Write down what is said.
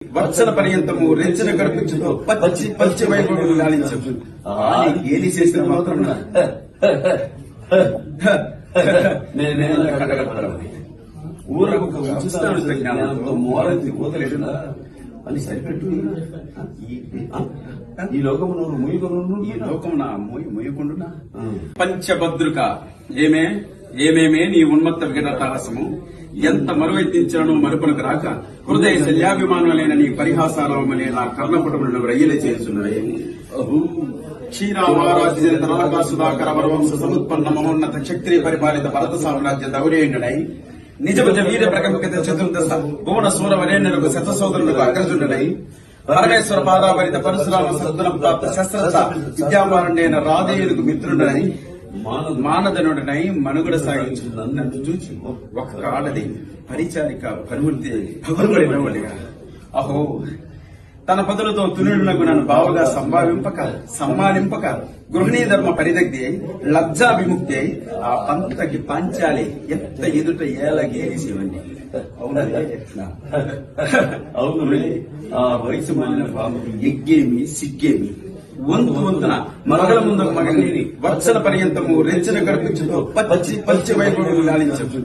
వత్సల పర్యంతము రెచ్చిన గడిపించుతో పచ్చి పచ్చి వైభవం గాలించు ఏది చేసిన మాత్రం ఊరకు ఉచిత జ్ఞానంతో మోరంతి కోతలేడునా అని సరిపెట్టు ఈ లోకము నువ్వు ముయ్యకొను ఈ లోకము నా ముయ్యకుండునా పంచభద్రుక ఏమేమే నీ ఉన్మత్త విఘటహాసము ఎంత మరువెత్తించానో మరుపులకు రాక హృదయ శల్యాభిమానులైన నీ పరిహాసాలమనే నా కర్ణపుటములను రయ్యలే చేస్తున్నాయి క్షీరామారాజ్య తరాగా సుధాకర వరవంశ సముత్పన్న మమోన్నత క్షత్రియ పరిపాలిత భరత సామ్రాజ్య దౌర్యుడై నిజభజ వీర ప్రకంపిత చతుర్దశ భువన సూర వరేణ్యులకు శతసోదరులకు అగ్రజుడై పరమేశ్వర పాదాభరిత పరశురామ సద్గుణ ప్రాప్త శస్త్రత విద్యామారణ్యైన రాధేయులకు మిత్రుడనై మానదనుడనై మనుగడ సాగించున్నన్ను చూచి ఒక్క ఆడది పరిచారిక పరువుల్తి పగులుపడినవాడిగా అహో తన పదులతో తునులకు నన్ను బావగా సమ్మానింపక గృహిణీ ధర్మ పరిదగ్ధి అయి లబ్జా విముక్తి అయి ఆ పంతకి పంచాలి ఎత్త ఎదుట ఏలగేసివండి అవును ఆ వయసు మాలిన బాబుకు ఎగ్గేమి సిగ్గేమి వంతున మరగల ముందు మగని వత్సల పర్యంతము రెచ్చిన గడిపించుతో పచ్చి పచ్చి వైభవం గాలించు